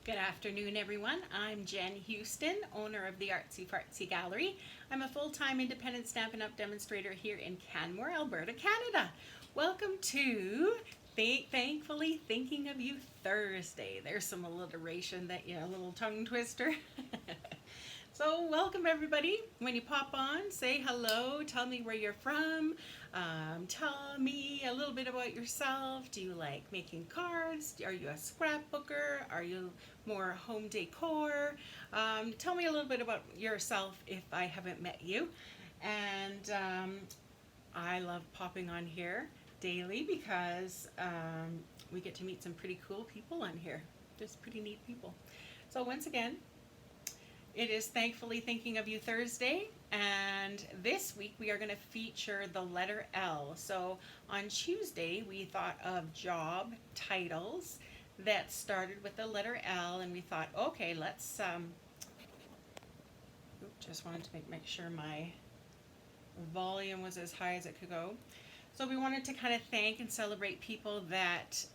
Good afternoon, everyone. I'm Jen Houston, owner of the Artsy Fartsy Gallery. I'm a full-time independent Stampin' Up! Demonstrator here in Canmore, Alberta, Canada. Welcome to Thankfully Thinking of You Thursday. There's some alliteration that, a little tongue twister. So welcome everybody. When you pop on, say hello, tell me where you're from, tell me a little bit about yourself. Do you like making cards? Are you a scrapbooker? Are you more home decor? Tell me a little bit about yourself if I haven't met you. And I love popping on here daily because we get to meet some pretty cool people on here. Just pretty neat people. So once again, it is Thankfully Thinking of You Thursday, and this week we are going to feature the letter L. So on Tuesday we thought of job titles that started with the letter L, and we thought, okay, let's just wanted to make sure my volume was as high as it could go. So we wanted to kind of thank and celebrate people that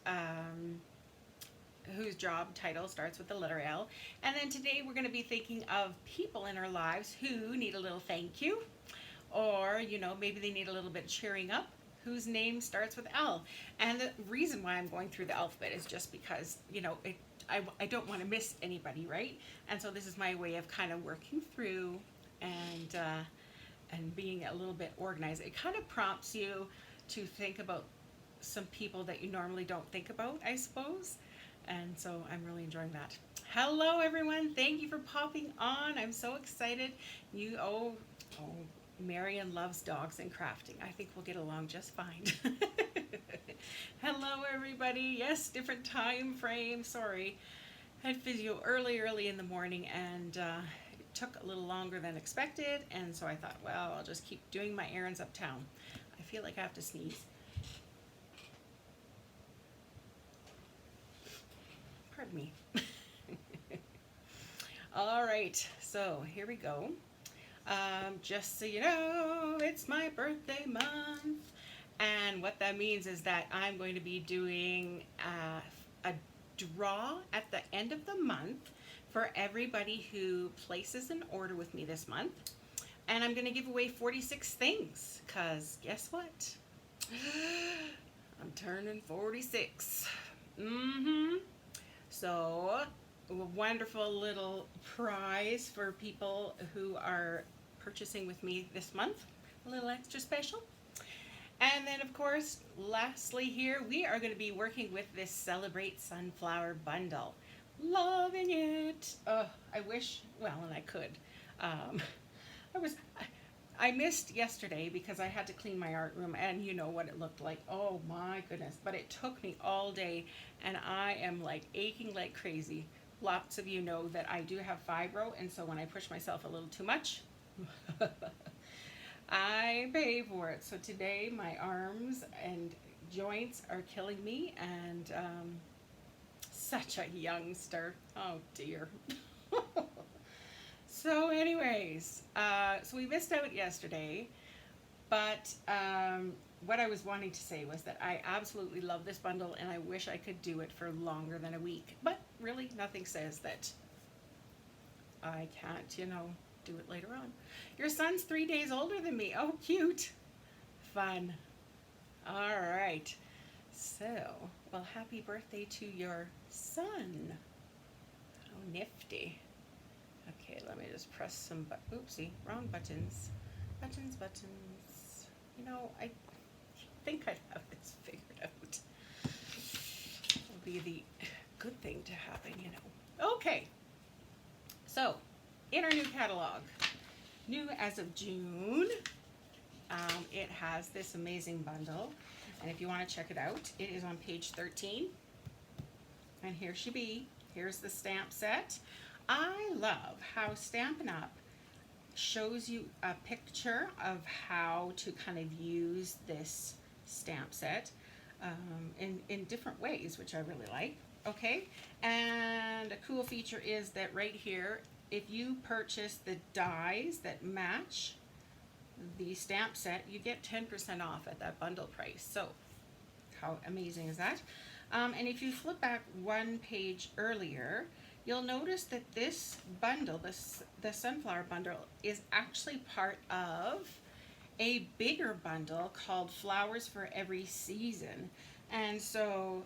whose job title starts with the letter L. And then today we're going to be thinking of people in our lives who need a little thank you, or maybe they need a little bit cheering up, whose name starts with L. And the reason why I'm going through the alphabet is just because I don't want to miss anybody, right? And so this is my way of kind of working through and being a little bit organized. It kind of prompts you to think about some people that you normally don't think about, I suppose. And so I'm really enjoying that. Hello everyone, thank you for popping on. I'm so excited. Marion loves dogs and crafting. I think we'll get along just fine. Hello everybody. Yes, different time frame. Sorry, I had physio early in the morning, and it took a little longer than expected, and so I thought, well, I'll just keep doing my errands uptown. I feel like I have to sneeze. Pardon me. All right, so here we go. Just so you know, it's my birthday month, and what that means is that I'm going to be doing a draw at the end of the month for everybody who places an order with me this month, and I'm going to give away 46 things, because guess what? I'm turning 46. So a wonderful little prize for people who are purchasing with me this month, a little extra special. And then of course, lastly here, we are going to be working with this Celebrate Sunflower bundle. Loving it. I wish, well, and I could. I missed yesterday because I had to clean my art room, and you know what it looked like. Oh my goodness. But it took me all day, and I am like aching like crazy. Lots of you know that I do have fibro, and so when I push myself a little too much, I pay for it. So today my arms and joints are killing me, and such a youngster. Oh dear. So anyways, so we missed out yesterday, but what I was wanting to say was that I absolutely love this bundle, and I wish I could do it for longer than a week. But really, nothing says that I can't, do it later on. Your son's 3 days older than me. Oh, cute. Fun. All right. So, well, happy birthday to your son. How nifty. Okay, let me just press some, oopsie, wrong buttons. Buttons. I think I have this figured out. Will be the good thing to happen, Okay, so in our new catalog, new as of June, it has this amazing bundle. And if you want to check it out, it is on page 13. And here she be. Here's the stamp set. I love how Stampin' Up! Shows you a picture of how to kind of use this stamp set in different ways, which I really like. Okay, and a cool feature is that right here, if you purchase the dies that match the stamp set, you get 10% off at that bundle price. So how amazing is that? And if you flip back one page earlier, you'll notice that this bundle, the sunflower bundle, is actually part of a bigger bundle called Flowers for Every Season. And so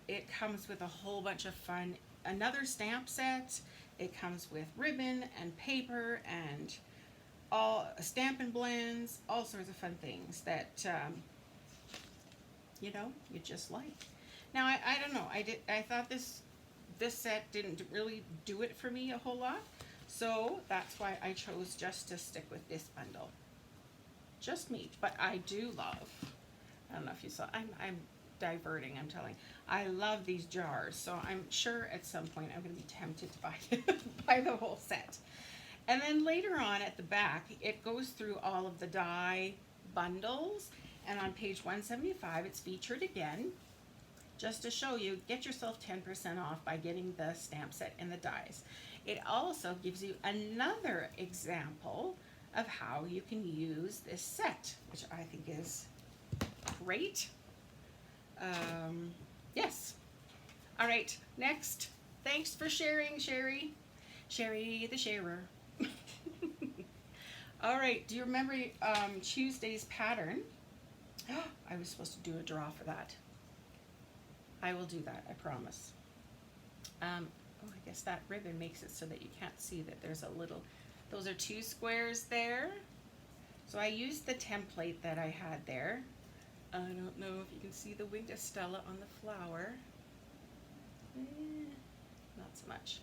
it comes with a whole bunch of fun, another stamp set. It comes with ribbon and paper and all Stampin' Blends, all sorts of fun things that you just like. Now I don't know. I thought this set didn't really do it for me a whole lot, so that's why I chose just to stick with this bundle. Just me, but I do love. I don't know if you saw. I'm diverting. I'm telling. I love these jars, so I'm sure at some point I'm going to be tempted to buy buy the whole set. And then later on at the back, it goes through all of the die bundles. And on page 175, it's featured again, just to show you, get yourself 10% off by getting the stamp set and the dies. It also gives you another example of how you can use this set, which I think is great. Yes. All right, next. Thanks for sharing, Sherry. Sherry the sharer. All right, do you remember Tuesday's pattern? I was supposed to do a draw for that. I will do that, I promise. I guess that ribbon makes it so that you can't see that there's a little, those are 2 squares there. So I used the template that I had there. I don't know if you can see the winged Estella on the flower. Not so much.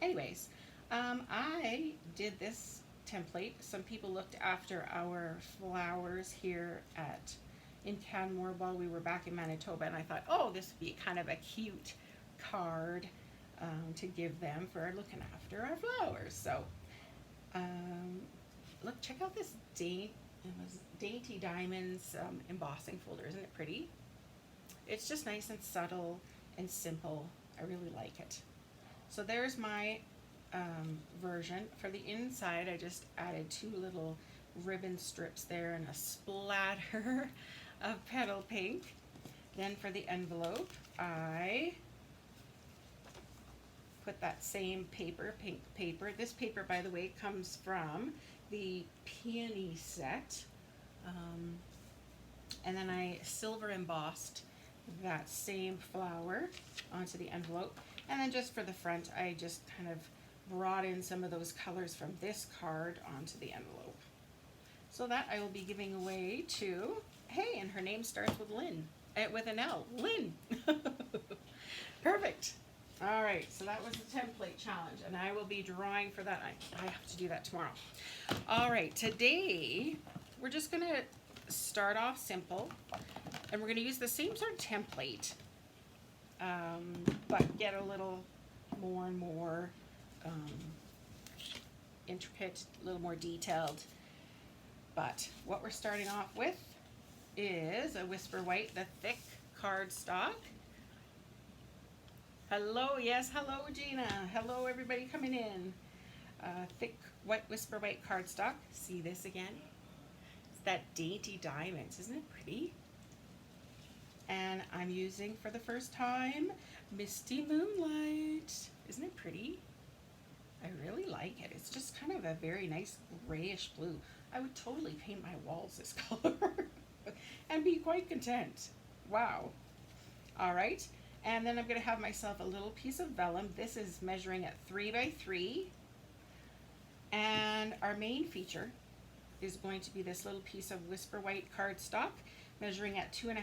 Anyways, I did this template. Some people looked after our flowers here in Canmore while we were back in Manitoba, and I thought, oh, this would be kind of a cute card to give them for looking after our flowers. So, look, check out this Dainty Diamonds embossing folder. Isn't it pretty? It's just nice and subtle and simple. I really like it. So there's my version. For the inside, I just added 2 little ribbon strips there and a splatter of petal pink. Then for the envelope, I put that same paper, pink paper. This paper, by the way, comes from the Peony set. And then I silver embossed that same flower onto the envelope. And then just for the front, I just kind of brought in some of those colors from this card onto the envelope. So that I will be giving away to, hey, and her name starts with Lynn, with an L, Lynn. Perfect. All right, so that was the template challenge, and I will be drawing for that. I have to do that tomorrow. All right, today we're just gonna start off simple, and we're gonna use the same sort of template, but get a little more and more intricate, a little more detailed. But what we're starting off with is a Whisper White, the thick cardstock. Hello, yes, hello Gina. Hello everybody coming in. Thick white Whisper White cardstock. See this again? It's that Dainty Diamonds. Isn't it pretty? And I'm using for the first time Misty Moonlight. Isn't it pretty? I really like it. It's just kind of a very nice grayish blue. I would totally paint my walls this color and be quite content. Wow. All right. And then I'm going to have myself a little piece of vellum. This is measuring at 3 by 3. And our main feature is going to be this little piece of Whisper White cardstock measuring at 2.5.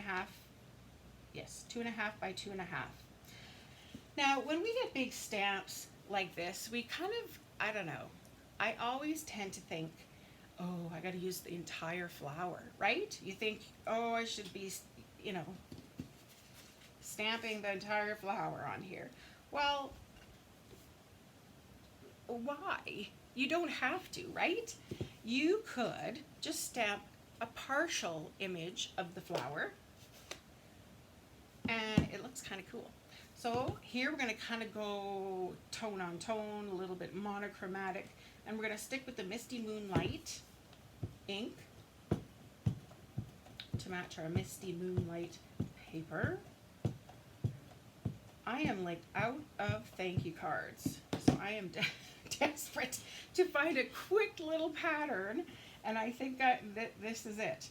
Yes, 2.5 by 2.5. Now, when we get big stamps like this, we kind of, I don't know, I always tend to think, oh, I got to use the entire flower, right? You think, oh, I should be, stamping the entire flower on here. Well, why? You don't have to, right? You could just stamp a partial image of the flower, and it looks kind of cool. So here we're going to kind of go tone on tone, a little bit monochromatic, and we're going to stick with the Misty Moonlight ink to match our Misty Moonlight paper. I am like out of thank you cards. So I am desperate to find a quick little pattern, and I think that this is it.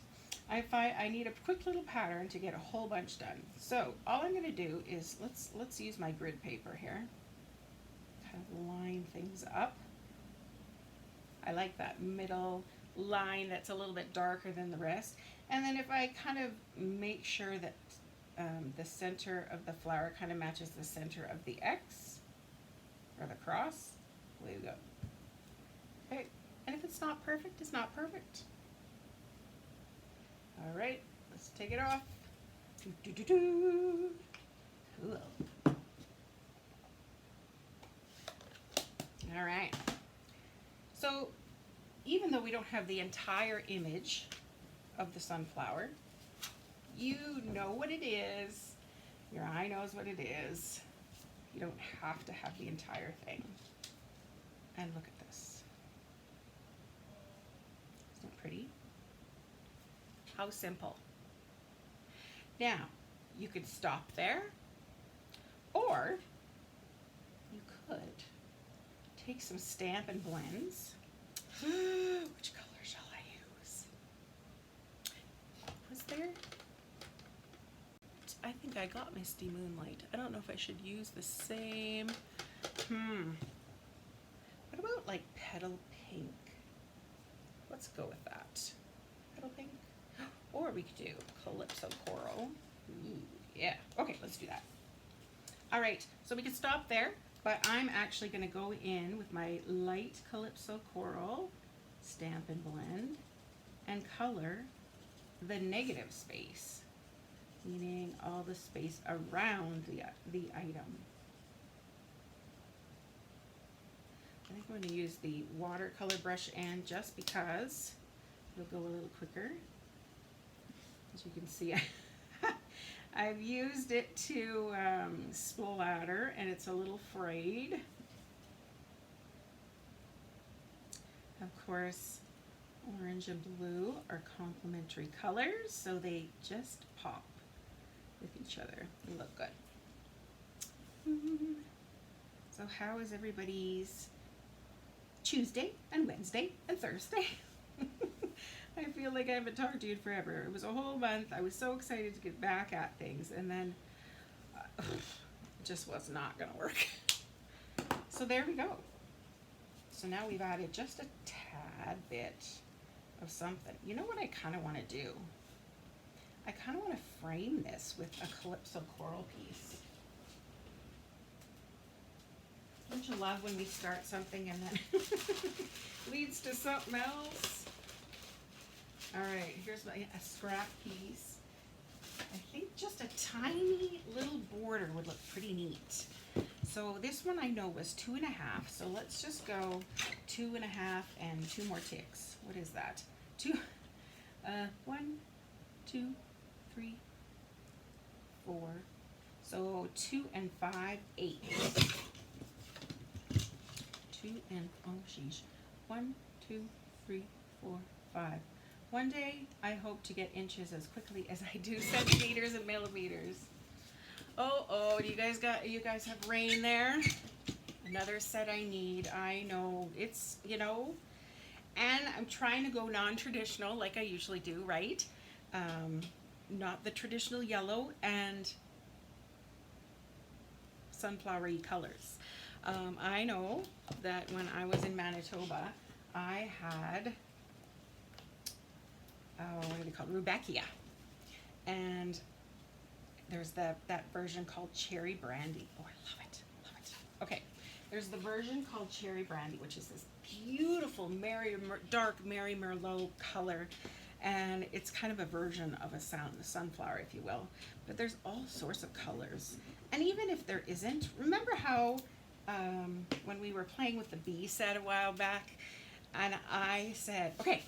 I need a quick little pattern to get a whole bunch done. So all I'm going to do is let's use my grid paper here. Kind of line things up. I like that middle line that's a little bit darker than the rest. And then if I kind of make sure that the center of the flower kind of matches the center of the X or the cross, away we go. Okay, and if it's not perfect, it's not perfect. All right, let's take it off. Cool. All right. So even though we don't have the entire image of the sunflower, you know what it is. Your eye knows what it is. You don't have to have the entire thing. And look at this. Isn't it pretty? How simple. Now, you could stop there, or you could take some Stampin' Blends. Which color shall I use? Was there? I think I got Misty Moonlight. I don't know if I should use the same. What about like Petal Pink? Let's go with that. Petal Pink? Or we could do Calypso Coral. Ooh, yeah. Okay, let's do that. All right, so we can stop there, but I'm actually going to go in with my light Calypso Coral Stampin' Blend and color the negative space, meaning all the space around the item. I think I'm going to use the watercolor brush, and just because it'll go a little quicker. As you can see, I've used it to splatter, and it's a little frayed. Of course, orange and blue are complementary colors, so they just pop with each other and look good. So how is everybody's Tuesday and Wednesday and Thursday? I feel like I haven't talked to you in forever. It was a whole month. I was so excited to get back at things, and then it just was not going to work. So there we go. So now we've added just a tad bit of something. You know what I kind of want to do? I kind of want to frame this with a Calypso Coral piece. Don't you love when we start something and then leads to something else? All right, here's a scrap piece. I think just a tiny little border would look pretty neat. So this one I know was 2.5, so let's just go 2.5 and 2 more ticks. What is that? 1, 2, 3, 4. So 2 and 5, 8. 2 and, oh sheesh, 1, 2, 3, 4, 5. One day I hope to get inches as quickly as I do centimeters and millimeters. Oh, you guys have rain there? Another set I need. I know, it's, you know, and I'm trying to go non-traditional like I usually do, right? Not the traditional yellow and sunflowery colors. I know that when I was in Manitoba, I had, what do they call it? Rudbeckia. And there's that version called Cherry Brandy. Oh, I love it, love it. Okay, there's the version called Cherry Brandy, which is this beautiful dark Mary Merlot color. And it's kind of a version of a sunflower, if you will. But there's all sorts of colors. And even if there isn't, remember how when we were playing with the bee set a while back, and I said, okay,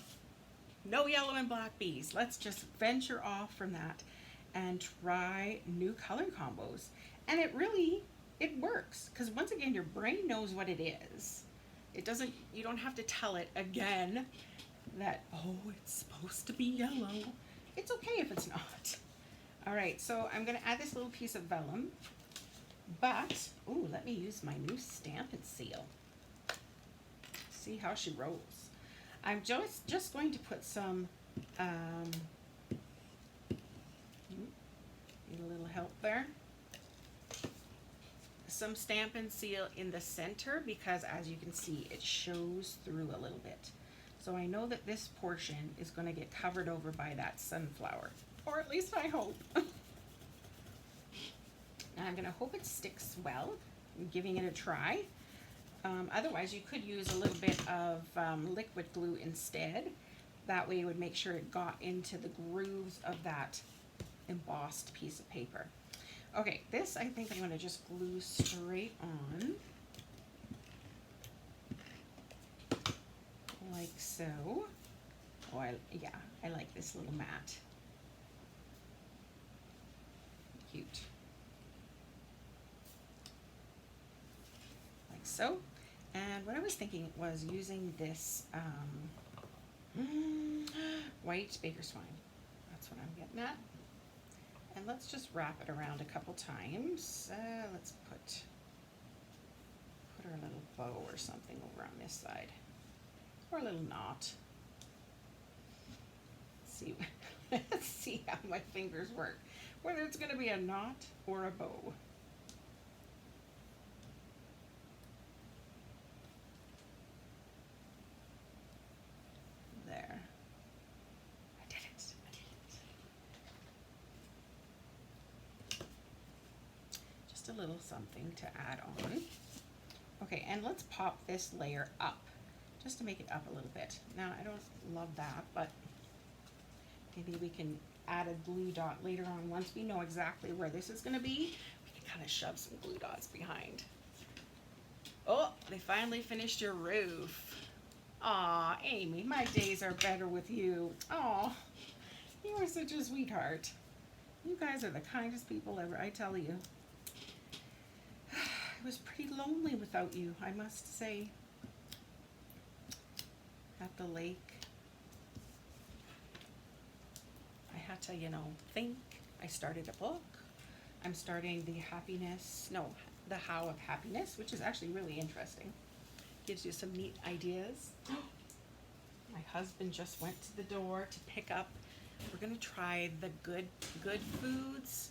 no yellow and black bees. Let's just venture off from that and try new color combos. And it works. Because once again, your brain knows what it is. You don't have to tell it again that, oh, it's supposed to be yellow. It's okay if it's not. All right, so I'm gonna add this little piece of vellum. But, ooh, let me use my new Stampin' Seal. See how she rolls. I'm just going to put some, need a little help there. Some Stampin' Seal in the center because as you can see, it shows through a little bit. So I know that this portion is going to get covered over by that sunflower, or at least I hope. And I'm going to hope it sticks well. I'm giving it a try. Otherwise, you could use a little bit of liquid glue instead. That way it would make sure it got into the grooves of that embossed piece of paper. Okay, this I think I'm going to just glue straight on. Like so. Oh, yeah, I like this little mat. Cute. Like so. And what I was thinking was using this white Baker's Twine. That's what I'm getting at. And let's just wrap it around a couple times. Let's put our little bow or something over on this side. Or a little knot. Let's see how my fingers work. Whether it's going to be a knot or a bow. There. I did it. Just a little something to add on. Okay, and let's pop this layer up. Just to make it up a little bit. Now, I don't love that, but maybe we can add a glue dot later on. Once we know exactly where this is going to be, we can kind of shove some glue dots behind. Oh, they finally finished your roof. Aw, Amy, my days are better with you. Aw, you are such a sweetheart. You guys are the kindest people ever, I tell you. It was pretty lonely without you, I must say. At the lake. I had to, think. I started a book. I'm starting the How of Happiness, which is actually really interesting. Gives you some neat ideas. My husband just went to the door to pick up. We're gonna try the good foods.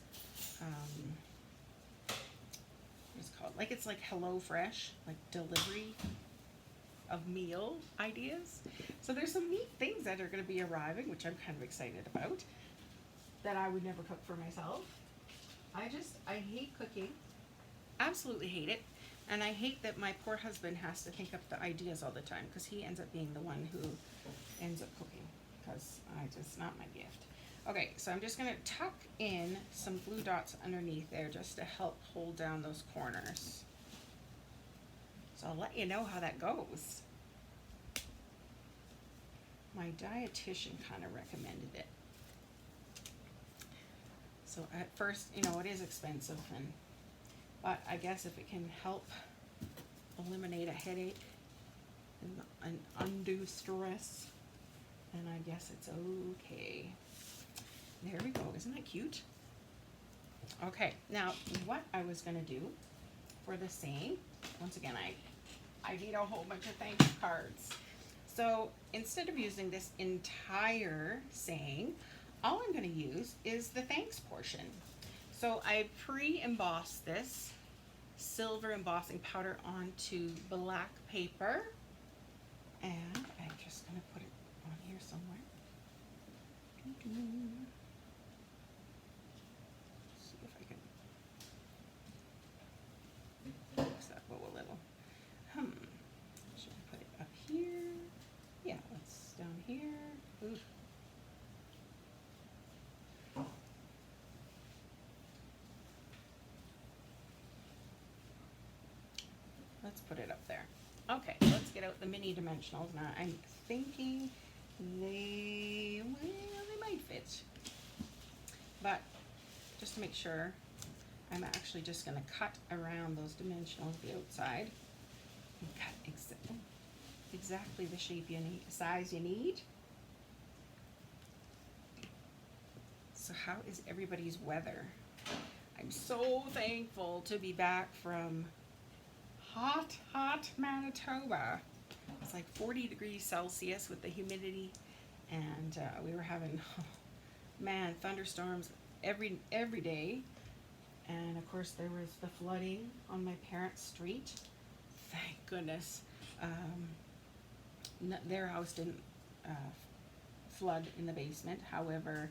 What's it called? It's like HelloFresh, like delivery of meal ideas. So there's some neat things that are going to be arriving, which I'm kind of excited about, that I would never cook for myself. I hate cooking. Absolutely hate it. And I hate that my poor husband has to think up the ideas all the time because he ends up being the one who ends up cooking because it's not my gift. Okay, so I'm just going to tuck in some glue dots underneath there just to help hold down those corners. So I'll let you know how that goes. My dietitian kind of recommended it. So at first, it is expensive, but I guess if it can help eliminate a headache and undue stress, then I guess it's okay. There we go. Isn't that cute? Okay, now what I was going to do for the saying, once again, I need a whole bunch of thank you cards. So instead of using this entire saying, all I'm going to use is the thanks portion. So I pre-embossed this silver embossing powder onto black paper, and I'm just going to put it on here somewhere. See if I can fix that bow a little. Should I put it up here? Yeah, let's down here. Oof. Let's put it up there. Okay, let's get out the mini dimensionals now. I'm thinking they might fit. But just to make sure, I'm actually just going to cut around those dimensionals, the outside, and cut exactly the shape you need, size you need. So how is everybody's weather? I'm so thankful to be back from hot Manitoba. It's like 40 degrees Celsius with the humidity, and we were having, man, thunderstorms every day. And of course, there was the flooding on my parents' street. Thank goodness, their house didn't flood in the basement. However,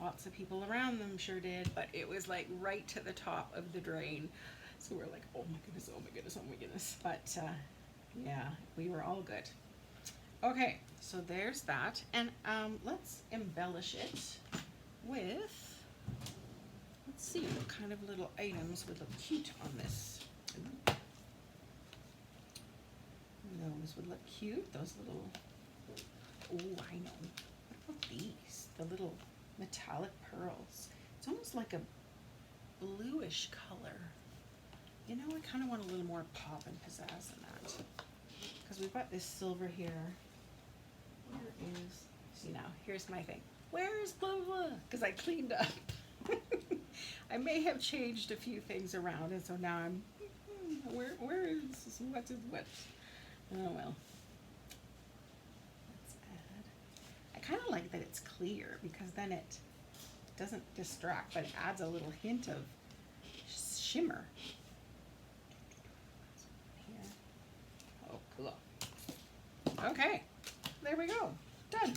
lots of people around them sure did, but it was like right to the top of the drain. So we're like, oh my goodness, oh my goodness, oh my goodness. But yeah, we were all good. Okay, so there's that. And let's embellish it with, let's see what kind of little items would look cute on this. Those would look cute, those little, oh, I know. What about these? The little metallic pearls. It's almost like a bluish color. You know, I kind of want a little more pop and pizzazz in that. Because we've got this silver here. Where is, see now, here's my thing. Where is blah, blah? Because I cleaned up. I may have changed a few things around, and so now I'm, where is what is what? Oh well. Let's add. I kind of like that it's clear because then it doesn't distract, but it adds a little hint of shimmer. Here. Oh, cool. Okay, there we go. Done.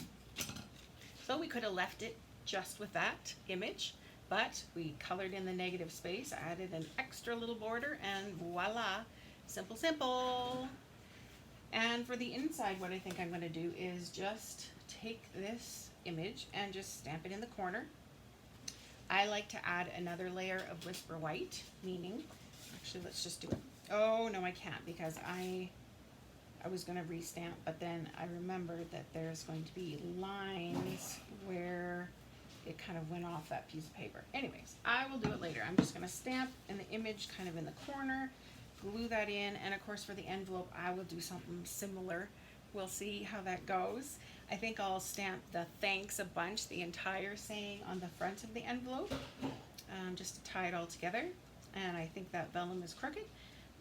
So we could have left it just with that image, but we colored in the negative space, added an extra little border, and voila, simple, simple. And for the inside, what I think I'm going to do is just take this image and just stamp it in the corner. I like to add another layer of Whisper White, meaning, actually let's just do it. Oh no, I can't, because I was going to restamp, but then I remembered that there's going to be lines where it kind of went off that piece of paper. Anyways, I will do it later. I'm just going to stamp in the image kind of in the corner, glue that in, and of course for the envelope I will do something similar. We'll see how that goes. I think I'll stamp the thanks a bunch, the entire saying on the front of the envelope, just to tie it all together. And I think that vellum is crooked,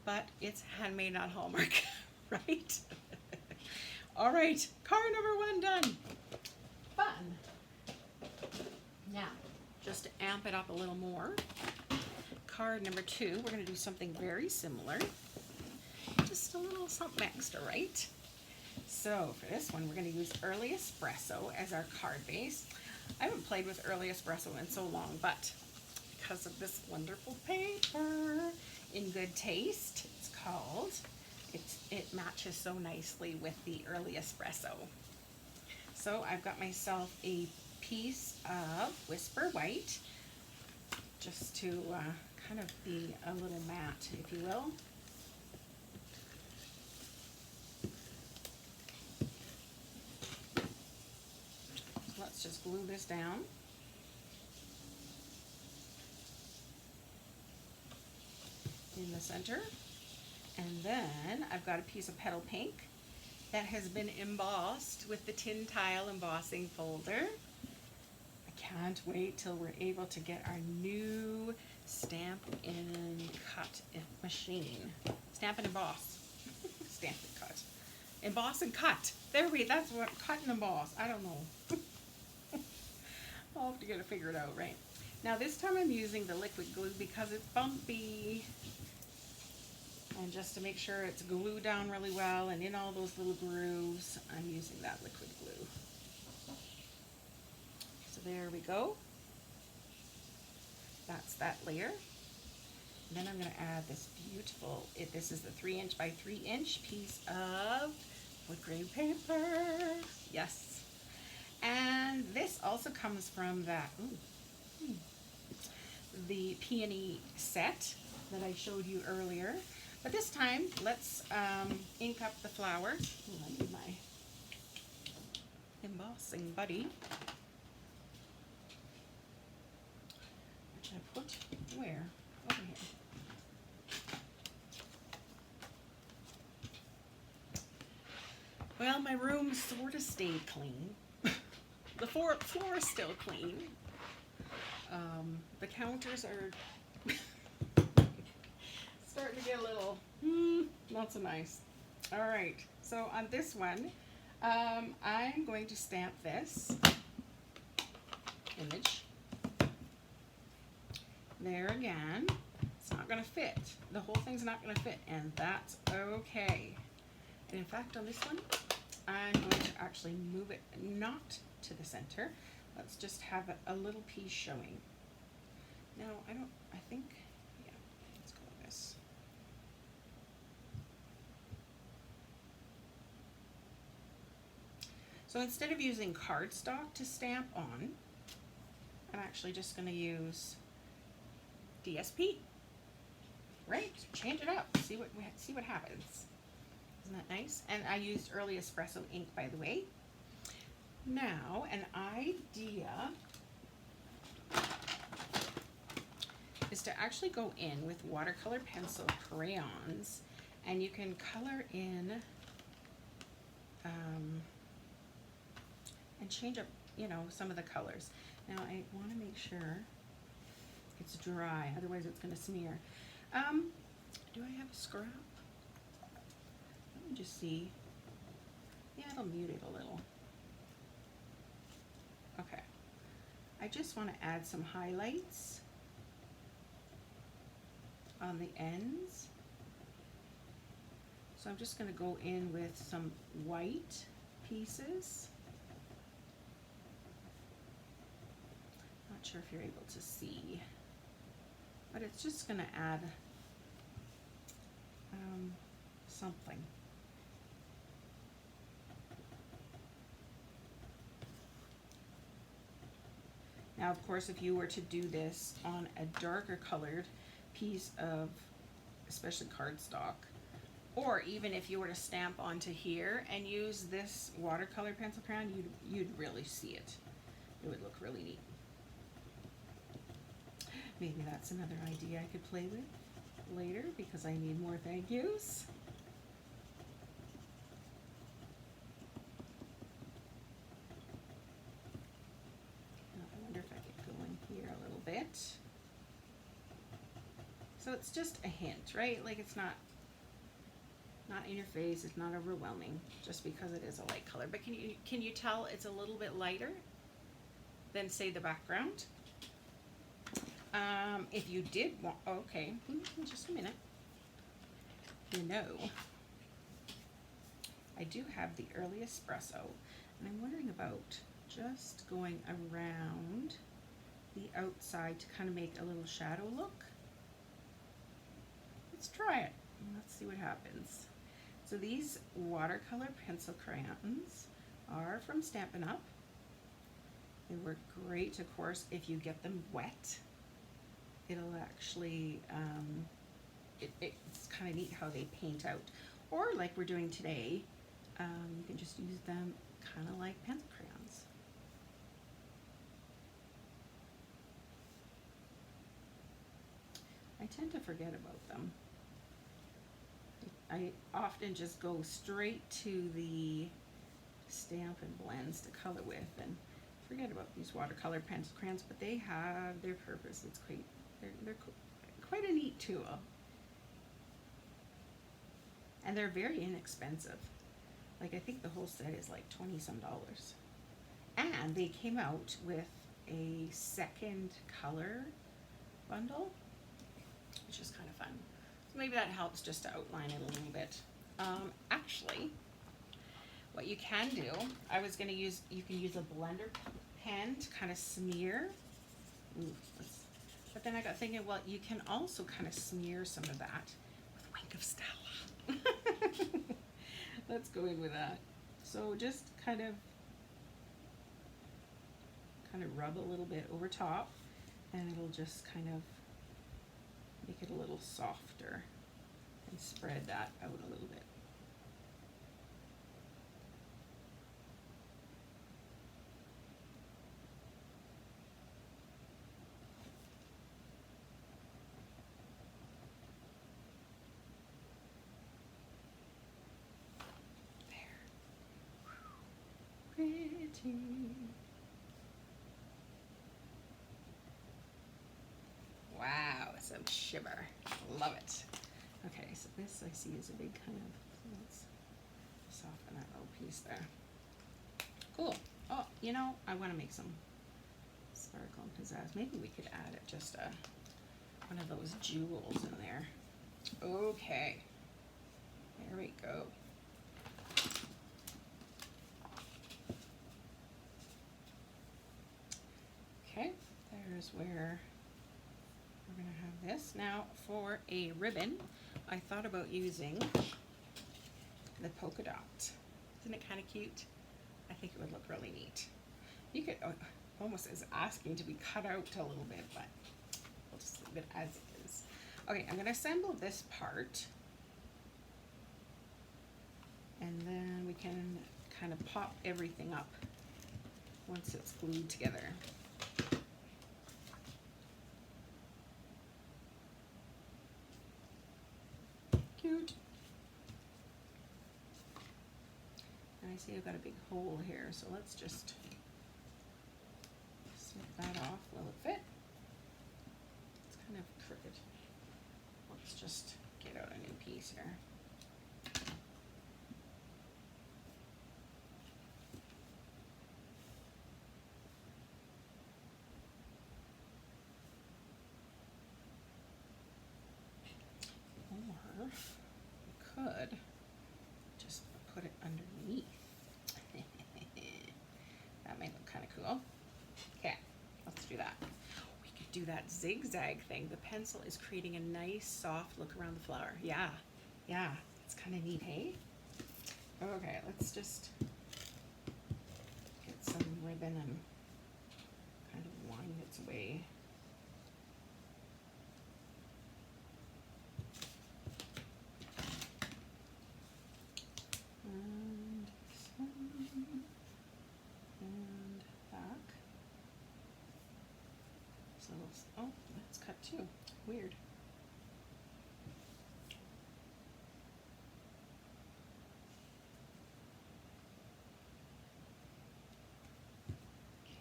but it's handmade, not Hallmark, right? All right, card number 1 done. Fun. Now, just to amp it up a little more, card number 2, we're going to do something very similar. Just a little something extra, right? So for this one, we're going to use Early Espresso as our card base. I haven't played with Early Espresso in so long, but because of this wonderful paper, In Good Taste, it's called, it matches so nicely with the Early Espresso. So I've got myself a piece of Whisper White, just to kind of be a little matte, if you will. Let's just glue this down. In the center. And then I've got a piece of Petal Pink that has been embossed with the tin tile embossing folder. I can't wait till we're able to get our new stamp and cut machine. Stamp and emboss. Stamp and cut. Emboss and cut. That's what, cut and emboss. I don't know. I'll have to get it figured out, right? Now this time I'm using the liquid glue because it's bumpy. And just to make sure it's glued down really well and in all those little grooves, I'm using that liquid glue. So there we go. That's that layer. And then I'm going to add this beautiful, this is the 3" by 3" piece of wood grain paper. Yes. And this also comes from that, the peony set that I showed you earlier. But this time, let's ink up the flower. I need my embossing buddy. Which I put where? Over here. Well, my room sort of stayed clean. The floor is still clean. The counters are starting to get a little, not so nice. All right, so on this one, I'm going to stamp this image. There again, it's not going to fit. The whole thing's not going to fit, and that's okay. And in fact, on this one, I'm going to actually move it not to the center. Let's just have a little piece showing. Now, I think, yeah, let's go with this. So instead of using cardstock to stamp on, I'm actually just going to use DSP. Right? Change it up. See what happens. Isn't that nice? And I used Early Espresso ink, by the way. Now, an idea is to actually go in with watercolor pencil crayons, and you can color in and change up, some of the colors. Now, I want to make sure it's dry, otherwise it's going to smear. Do I have a scrap? Let me just see. Yeah, it'll mute it a little. Okay. I just want to add some highlights on the ends. So I'm just going to go in with some white pieces. Not sure if you're able to see, but it's just going to add something. Now, of course, if you were to do this on a darker colored piece of, especially cardstock, or even if you were to stamp onto here and use this watercolor pencil crayon, you'd really see it. It would look really neat. Maybe that's another idea I could play with later, because I need more thank yous. I wonder if I could go in here a little bit. So it's just a hint, right? Like, it's not in your face, it's not overwhelming, just because it is a light color. But can you tell it's a little bit lighter than, say, the background? If you did want, okay, just a minute. I do have the Early Espresso, and I'm wondering about just going around the outside to kind of make a little shadow look. Let's try it. Let's see what happens. So these watercolor pencil crayons are from Stampin' Up. They work great, of course, if you get them wet. It'll actually, it's kind of neat how they paint out. Or like we're doing today, you can just use them kind of like pencil crayons. I tend to forget about them. I often just go straight to the Stampin' Blends to color with and forget about these watercolor pencil crayons, but they have their purpose. It's quite, they're quite a neat tool. And they're very inexpensive. Like, I think the whole set is like $20-some. And they came out with a second color bundle, which is kind of fun. So maybe that helps just to outline it a little bit. Actually, what you can do, I was going to use, you can use a blender pen to kind of smear. But then I got thinking, well, you can also kind of smear some of that with Wink of Stella. Let's go in with that. So just kind of rub a little bit over top, and it'll just kind of make it a little softer and spread that out a little bit. Pretty. Wow, some shimmer. Love it. Okay, so this I see is a big kind of, so let's soften that little piece there. Cool. Oh, you know, I want to make some sparkle and pizzazz. Maybe we could add it just one of those jewels in there. Okay, there we go. Okay, there's where we're gonna have this. Now for a ribbon, I thought about using the polka dot. Isn't it kind of cute? I think it would look really neat. You could almost is asking to be cut out a little bit, but we'll just leave it as is. Okay, I'm gonna assemble this part, and then we can kind of pop everything up once it's glued together. Cute. And I see I've got a big hole here, so let's just snip that off. Will it fit? It's kind of crooked. Let's just get out a new piece here. Or we could just put it underneath. That might look kind of cool. Okay, let's do that. We could do that zigzag thing. The pencil is creating a nice soft look around the flower. Yeah, it's kind of neat, hey? Okay, let's just get some ribbon and kind of wind its way. And some, and back. So, oh, that's cut too. Weird.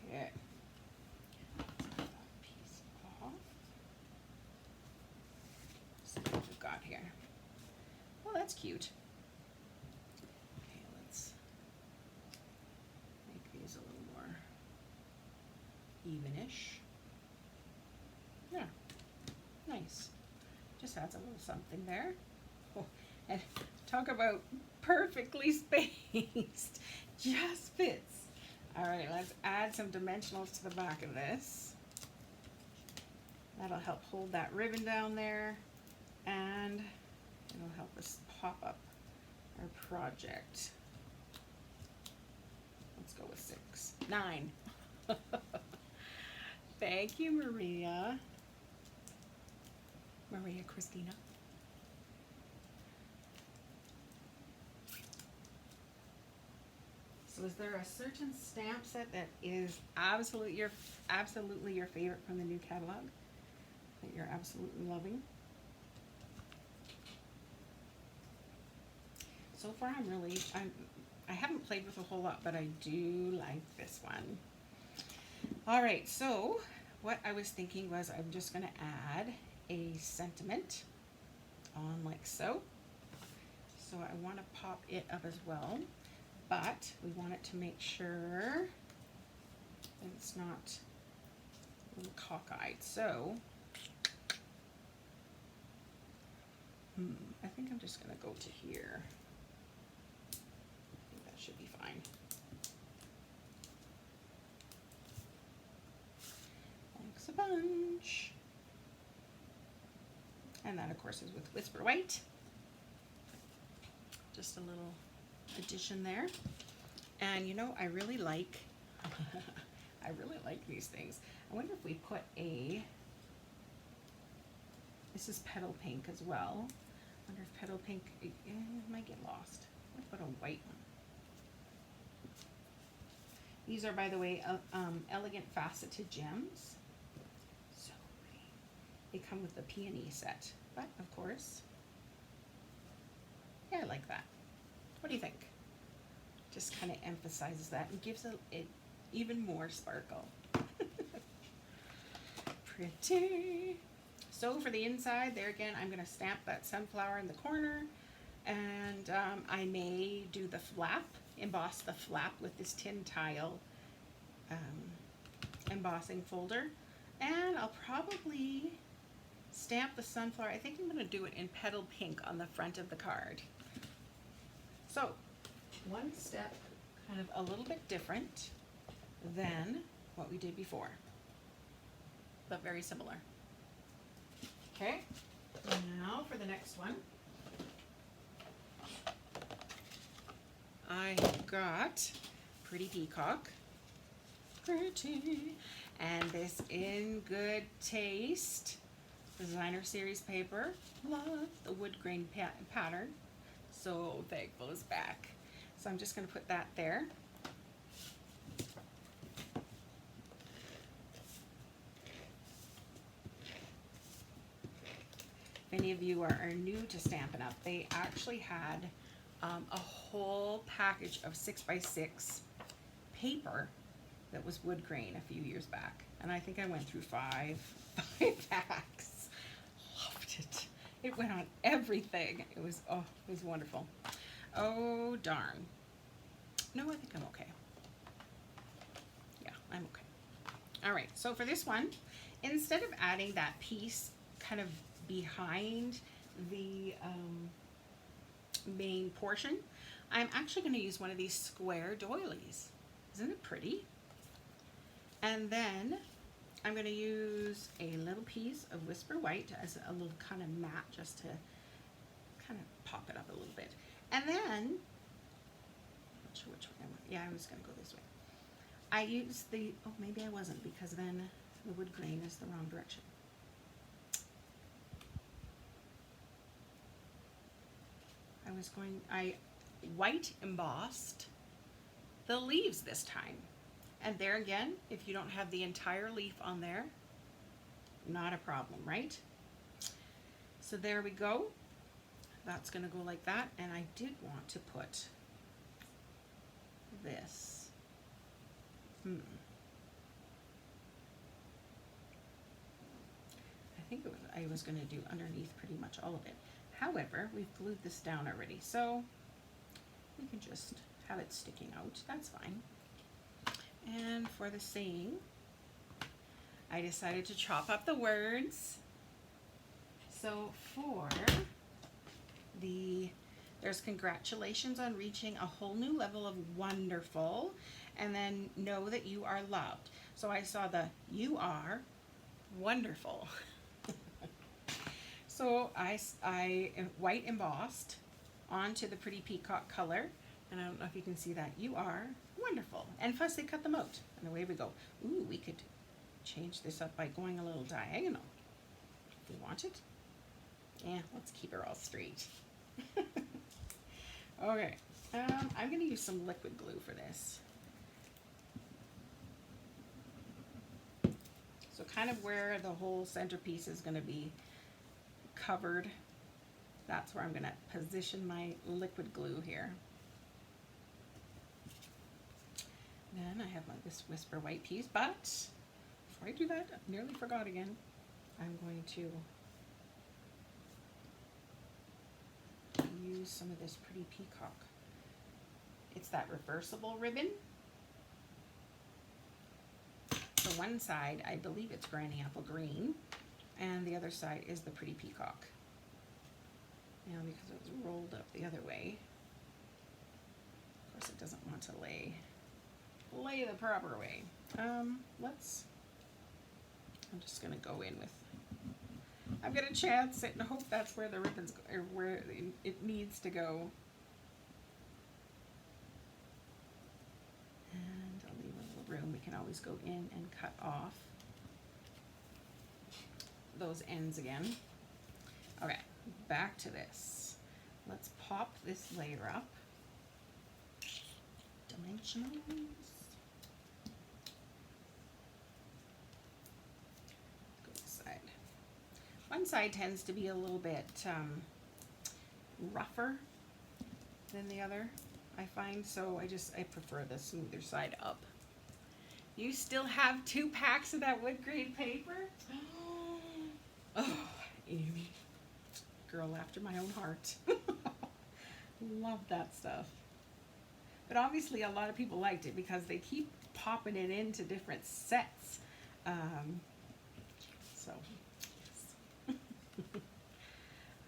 Okay. Let's cut that piece off. See what we've got here. Well, that's cute. Okay, let's make these a little more evenish. Yeah, nice. Just adds a little something there. Oh, and talk about perfectly spaced. Just fits. All right, let's add some dimensionals to the back of this. That'll help hold that ribbon down there, and it'll help us pop up our project. Let's go with 6. 9. Thank you, Maria. Maria Christina. So is there a certain stamp set that is absolutely your favorite from the new catalog that you're absolutely loving? So far I haven't played with a whole lot, but I do like this one. All right, so what I was thinking was I'm just going to add a sentiment on like so. So I want to pop it up as well, but we want it to make sure that it's not a little cockeyed. So I think I'm just going to go to here. I think that should be fine. Thanks a bunch. And that, of course, is with Whisper White. Just a little addition there. And you know, I really like I really like these things. I wonder if we put this is Petal Pink as well. I wonder if Petal Pink, it might get lost. What about a white one? These are, by the way, Elegant Faceted Gems. So pretty. They come with the peony set, but of course, yeah, I like that. What do you think? Just kind of emphasizes that and gives it even more sparkle. Pretty. So for the inside, there again, I'm going to stamp that sunflower in the corner, and I may do the flap, emboss the flap with this tin tile embossing folder, and I'll probably stamp the sunflower. I think I'm going to do it in petal pink on the front of the card. So one step kind of a little bit different than what we did before, but very similar. Okay, now for the next one. I got Pretty Peacock. Pretty. And this In Good Taste designer series paper. Love the wood grain pattern. So thankful it's back. So I'm just going to put that there. If any of you are new to Stampin' Up, they actually had a whole package of 6x6 paper that was wood grain a few years back. And I think I went through five packs. Loved it. It went on everything. It was wonderful. Oh, darn. No, I think I'm okay. Yeah, I'm okay. All right, so for this one, instead of adding that piece kind of behind the main portion, I'm actually going to use one of these square doilies. Isn't it pretty? And then I'm going to use a little piece of Whisper White as a little kind of mat, just to kind of pop it up a little bit. And then, I'm not sure which way I want. Yeah, I was going to go this way. I used the, oh, maybe I wasn't, because then the wood grain is the wrong direction. I white embossed the leaves this time. And there again, if you don't have the entire leaf on there, not a problem, right? So there we go. That's going to go like that. And I did want to put this. I think I was going to do underneath pretty much all of it. However, we've glued this down already, so we can just have it sticking out. That's fine. And for the saying, I decided to chop up the words. So for there's congratulations on reaching a whole new level of wonderful, and then know that you are loved. So I saw the you are wonderful. So I white embossed onto the Pretty Peacock color, and I don't know if you can see that. You are wonderful. And fussy cut them out, and away we go. Ooh, we could change this up by going a little diagonal if we wanted. Yeah, let's keep her all straight. Okay, I'm going to use some liquid glue for this. So kind of where the whole centerpiece is going to be covered, that's where I'm going to position my liquid glue here. Then I have this Whisper White piece, but before I do that, I nearly forgot again. I'm going to use some of this Pretty Peacock. It's that reversible ribbon. So one side, I believe it's Granny Apple Green, and the other side is the Pretty Peacock. Now, because it was rolled up the other way, of course it doesn't want to lay the proper way. I'm just gonna go in with, I'm gonna chance it and hope that's where the ribbons go, or where it needs to go. And I'll leave a little room. We can always go in and cut off those ends again. Okay, back to this. Let's pop this layer up. Dimensionals. Go this side. One side tends to be a little bit rougher than the other, I find, so I prefer the smoother side up. You still have 2 packs of that wood grain paper? Oh, Amy, girl after my own heart. Love that stuff. But obviously a lot of people liked it because they keep popping it into different sets. So, yes.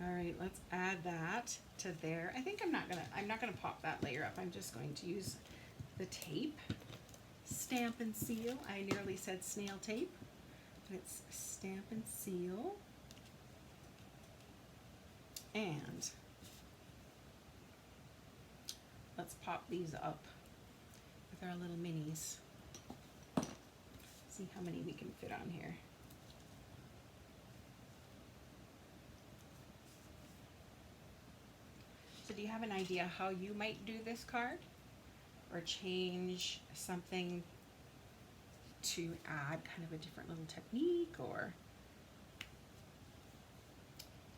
All right, let's add that to there. I think I'm not gonna pop that layer up. I'm just going to use the tape. Stamp and Seal. I nearly said snail tape, but it's Stamp and Seal. And let's pop these up with our little minis. See how many we can fit on here. So do you have an idea how you might do this card? Or change something to add kind of a different little technique, or...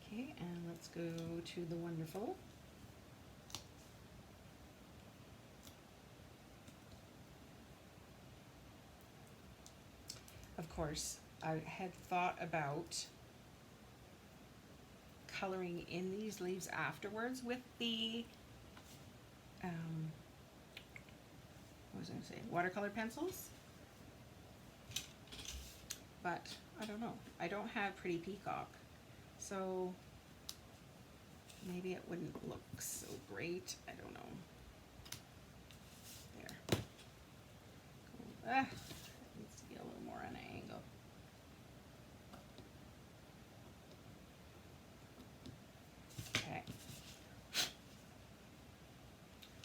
Okay, and let's go to the Wonderful. Of course, I had thought about coloring in these leaves afterwards with the what was I going to say, watercolor pencils, but I don't know. I don't have Pretty Peacock, so maybe it wouldn't look so great. I don't know. There. It needs to be a little more on an angle. Okay.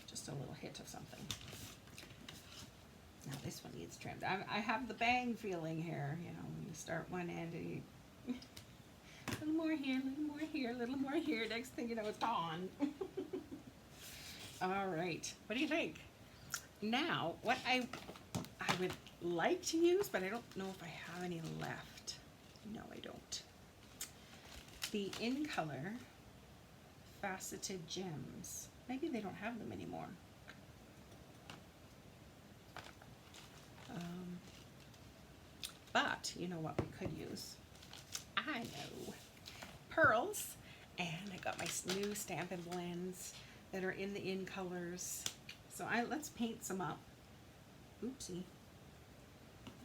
Just a little hit of something. Now this one needs trimmed. I have the bang feeling here. You know, when you start one end and you a little more here, a little more here, a little more here. Next thing you know, it's gone. All right. What do you think? Now, what I would like to use, but I don't know if I have any left. No, I don't. The In Color Faceted Gems. Maybe they don't have them anymore. But you know what we could use? I know. Pearls. And I got my new Stampin' Blends that are in the In Colors. So let's paint some up. Oopsie.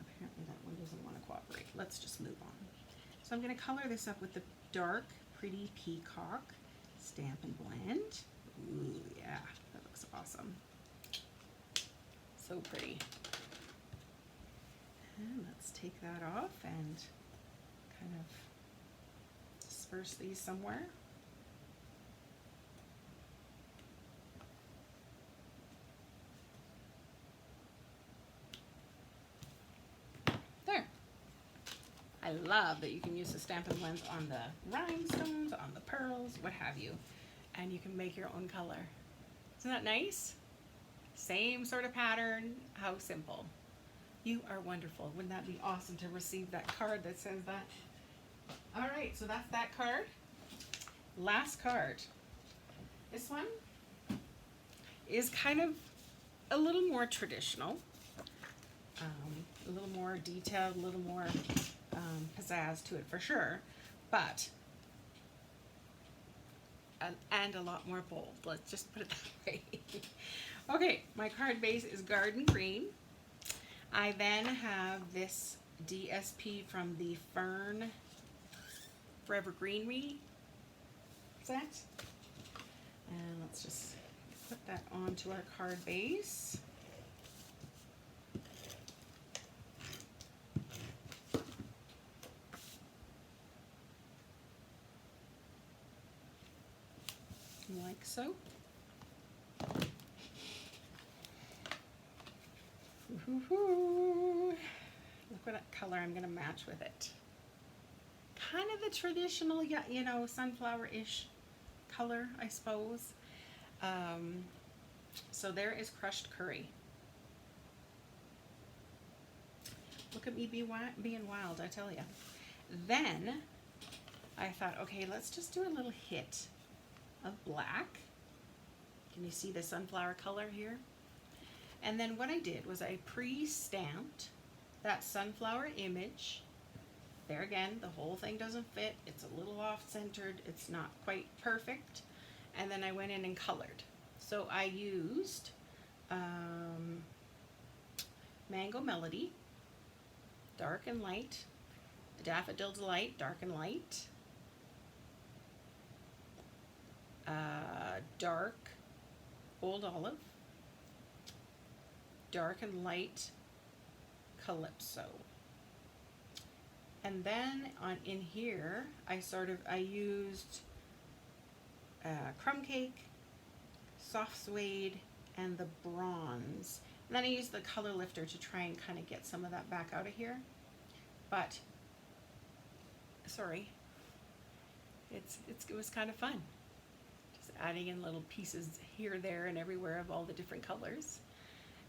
Apparently that one doesn't want to cooperate. Let's just move on. So I'm going to color this up with the dark Pretty Peacock Stampin' Blend. Ooh, yeah, that looks awesome. So pretty. And let's take that off and kind of disperse these somewhere. There. I love that you can use the Stampin' Blends on the rhinestones, on the pearls, what have you, and you can make your own color. Isn't that nice? Same sort of pattern, how simple. You are wonderful. Wouldn't that be awesome to receive that card that says that? All right, so that's that card. Last card. This one is kind of a little more traditional, a little more detailed, a little more pizzazz to it for sure, but and a lot more bold. Let's just put it that way. Okay, my card base is Garden Green. I then have this DSP from the Fern Forever Greenery set. And let's just put that onto our card base. Like so. Look what color I'm going to match with it. Kind of the traditional, you know, sunflower-ish color, I suppose. So there is Crushed Curry. Look at me being wild, I tell you. Then I thought, okay, let's just do a little hit of black. Can you see the sunflower color here? And then what I did was I pre-stamped that sunflower image there again, the whole thing doesn't fit. It's a little off-centered. It's not quite perfect. And then I went in and colored. So I used Mango Melody, dark and light, Daffodil Delight, dark and light, dark Old Olive, dark and light Calypso. And then in here, I used Crumb Cake, Soft Suede, and the Bronze. And then I used the color lifter to try and kind of get some of that back out of here. But, sorry, it was kind of fun. Just adding in little pieces here, there, and everywhere of all the different colors.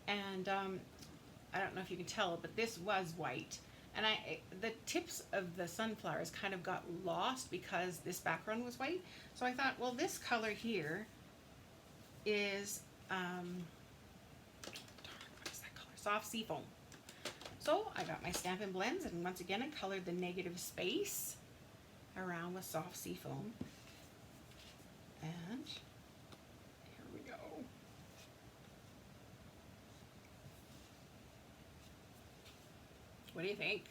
And I don't know if you can tell, but this was white. And the tips of the sunflowers kind of got lost because this background was white. So I thought, well, this color here is, what is that color? Soft Seafoam. So I got my Stampin' Blends, and once again I colored the negative space around with Soft Seafoam. And here we go. What do you think?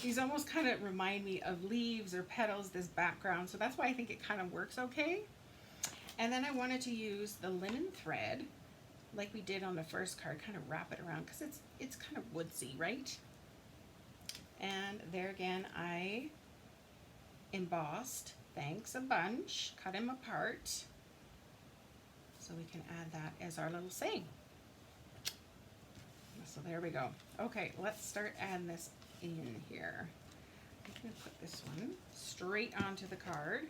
These almost kind of remind me of leaves or petals, this background, so that's why I think it kind of works okay. And then I wanted to use the linen thread, like we did on the first card, kind of wrap it around, because it's kind of woodsy, right? And there again, I embossed Thanks a bunch, cut him apart, so we can add that as our little saying. So there we go. Okay, let's start adding this in here. I'm going to put this one straight onto the card.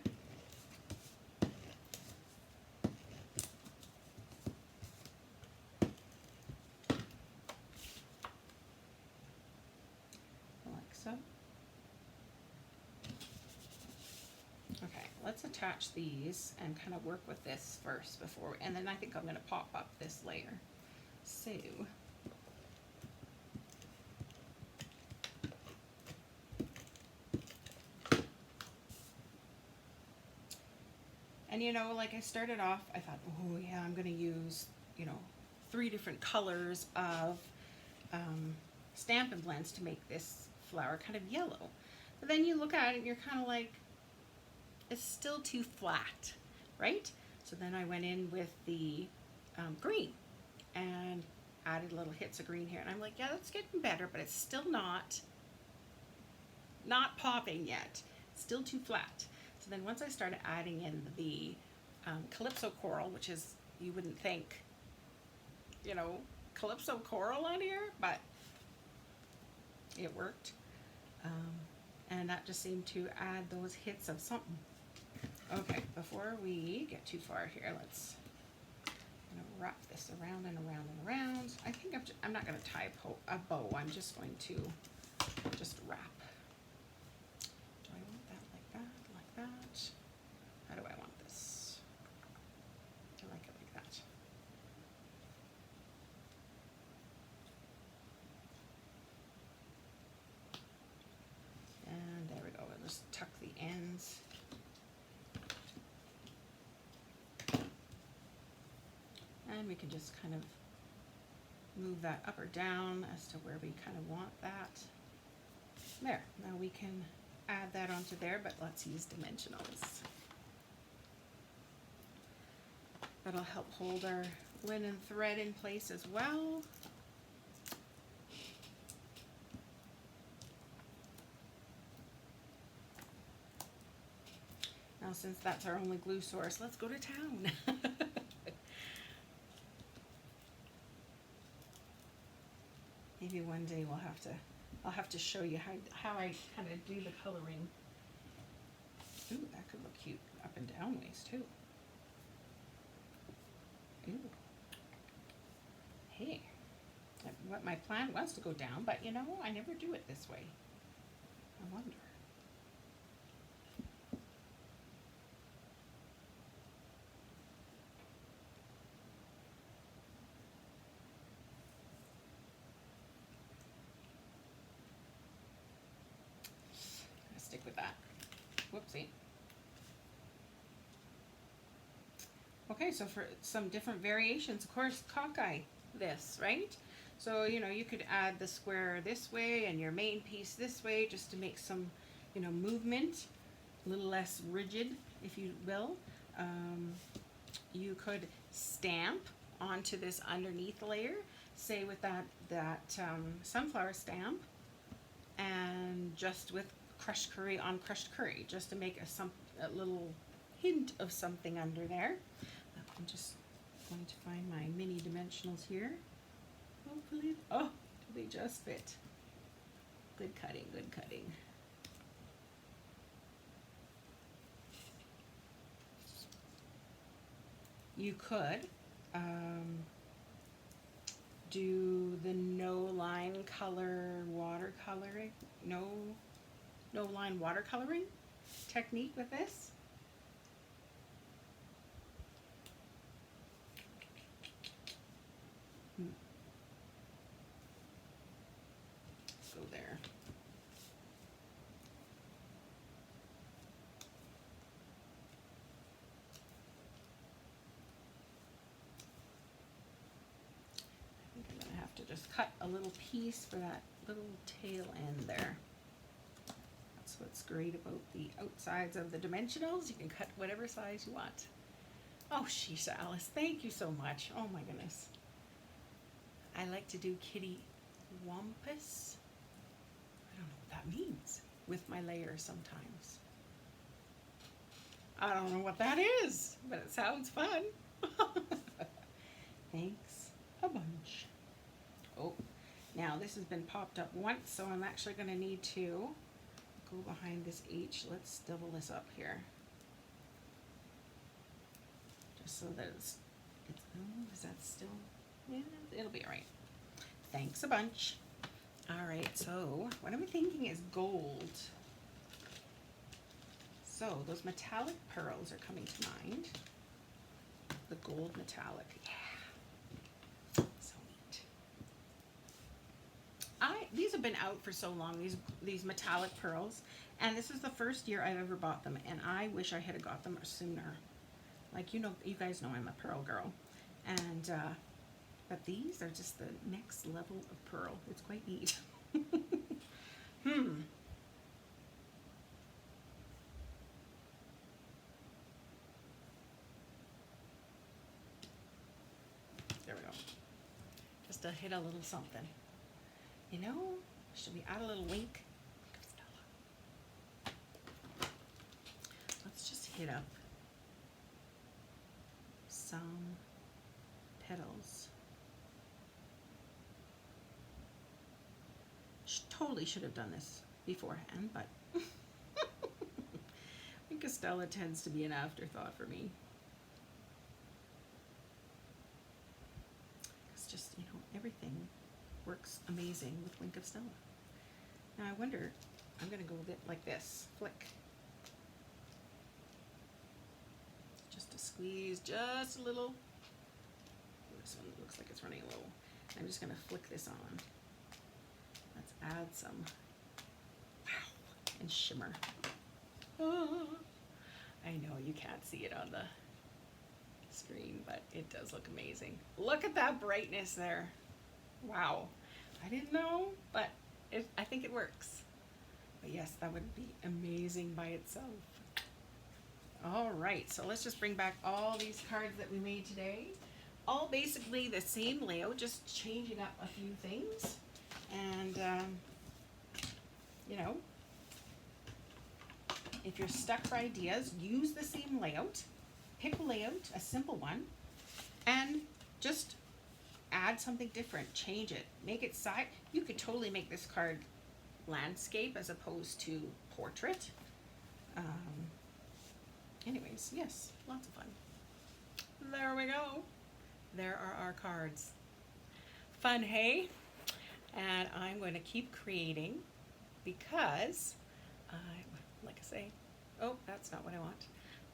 Like so. Okay, let's attach these and kind of work with this first before, and then I think I'm going to pop up this layer. So, and you know, like I started off, I thought, oh yeah, I'm going to use, 3 different colors of Stampin' Blends to make this flower kind of yellow. But then you look at it and you're kind of like, it's still too flat, right? So then I went in with the green and added little hits of green here. And I'm like, yeah, that's getting better, but it's still not popping yet. It's still too flat. So then once I started adding in the Calypso Coral, which is, you wouldn't think, Calypso Coral on here, but it worked. And that just seemed to add those hits of something. Okay, before we get too far here, let's wrap this around and around and around. I think I'm not going to tie a bow. I'm just going to just wrap. Do I want that like that, like that? How do I want this? I like it like that. And there we go. We'll just tuck the ends. And we can just kind of move that up or down as to where we kind of want that. There, now we can add that onto there, but let's use dimensionals. That'll help hold our linen thread in place as well. Now since that's our only glue source, let's go to town. Maybe one day I'll have to show you how I kind of do the coloring. Ooh, that could look cute up and down ways too. Ooh. Hey, what my plan was to go down, but I never do it this way. I wonder. Whoopsie. Okay, so for some different variations, of course, cockeye this, right? So, you know, you could add the square this way and your main piece this way just to make some, you know, movement, a little less rigid, if you will. You could stamp onto this underneath layer, say with that sunflower stamp, and just with crushed curry on crushed curry, just to make a little hint of something under there. I'm just going to find my mini dimensionals here. Hopefully, oh, they just fit. Good cutting, good cutting. You could do the no line color watercoloring, no line watercoloring technique with this. Go there. I think I'm gonna have to just cut a little piece for that little tail end there. That's what's great about the outsides of the dimensionals. You can cut whatever size you want. Oh, sheesh, Alice, thank you so much. Oh my goodness. I like to do kitty wampus. I don't know what that means with my layers sometimes. I don't know what that is, but it sounds fun. Thanks a bunch. Oh, now this has been popped up once, so I'm actually going to need to go behind this H. Let's double this up here. Just so that it's oh, is that still, yeah, it'll be all right. Thanks a bunch. All right, so what I'm thinking is gold. So those metallic pearls are coming to mind. The gold metallic, yeah, so neat. These have been out for so long, these metallic pearls, and this is the first year I've ever bought them, and I wish I had got them sooner. Like, you know, you guys know I'm a pearl girl, and but these are just the next level of pearl. It's quite neat. There we go. Just to hit a little something. You know, should we add a little wink? Let's just hit up some petals. Totally should have done this beforehand, but I think Estella tends to be an afterthought for me. It's just, you know, everything works amazing with Wink of Stella. Now I wonder, I'm going to go with it like this, flick. Just to squeeze just a little. This one looks like it's running a little. I'm just going to flick this on. Let's add some wow and shimmer. Oh, I know you can't see it on the screen, but it does look amazing. Look at that brightness there. Wow. I didn't know, but I think it works. But yes, that would be amazing by itself. All right, so let's just bring back all these cards that we made today. All basically the same layout, just changing up a few things. And, you know, if you're stuck for ideas, use the same layout. Pick a layout, a simple one, and just add something different. Change it. Make it side. You could totally make this card landscape as opposed to portrait. Anyways, yes, lots of fun. There we go. There are our cards. Fun, hey? And I'm going to keep creating because, like I say, oh, that's not what I want.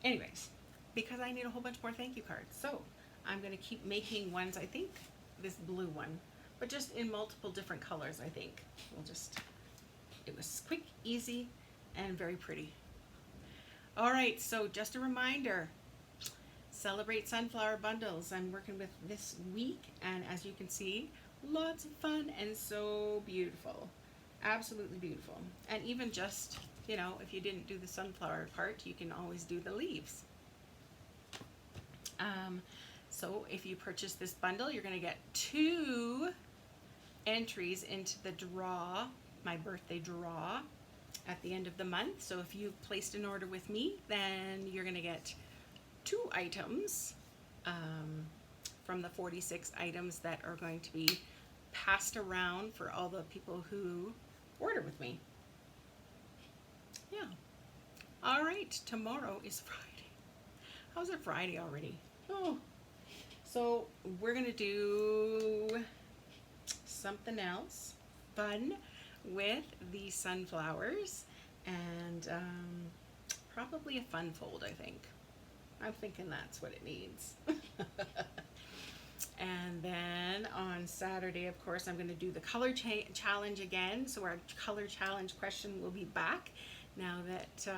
Anyways, because I need a whole bunch more thank you cards. So I'm going to keep making ones, I think this blue one, but just in multiple different colors, I think. We'll just, it was quick, easy, and very pretty. All right, so just a reminder, celebrate sunflower bundles. I'm working with this week, and as you can see, lots of fun and so beautiful. Absolutely beautiful. And even just, if you didn't do the sunflower part, you can always do the leaves. So if you purchase this bundle, you're going to get 2 entries into the draw, my birthday draw, at the end of the month. So if you've placed an order with me, then you're going to get 2 items from the 46 items that are going to be passed around for all the people who order with me. Yeah. All right, tomorrow is Friday. How's it Friday already? Oh. So we're going to do something else fun with the sunflowers, and probably a fun fold, I think. I'm thinking that's what it needs. And then on Saturday, of course, I'm going to do the color challenge again. So our color challenge question will be back now that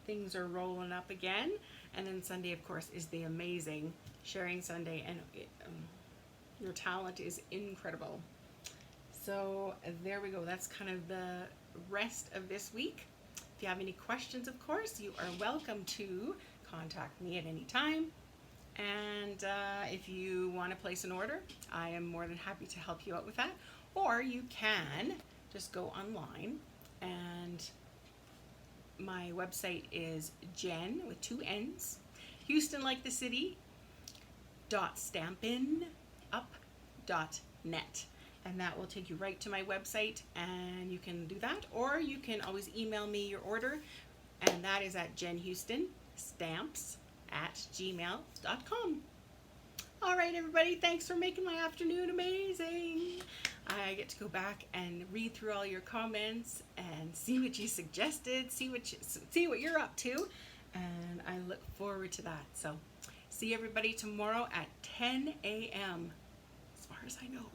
things are rolling up again. And then Sunday, of course, is the amazing Sharing Sunday, and your talent is incredible. So there we go. That's kind of the rest of this week. If you have any questions, of course, you are welcome to contact me at any time. And if you want to place an order, I am more than happy to help you out with that. Or you can just go online, and my website is Jen with 2 N's, Houston like the city, .stampinup.net. And that will take you right to my website, and you can do that. Or you can always email me your order, and that is at jenhoustonstamps@gmail.com. All right, everybody, thanks for making my afternoon amazing. I get to go back and read through all your comments and see what you suggested, see what you're up to, and I look forward to that. So see everybody tomorrow at 10 a.m. as far as I know.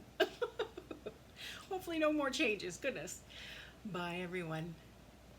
Hopefully no more changes. Goodness. Bye, everyone.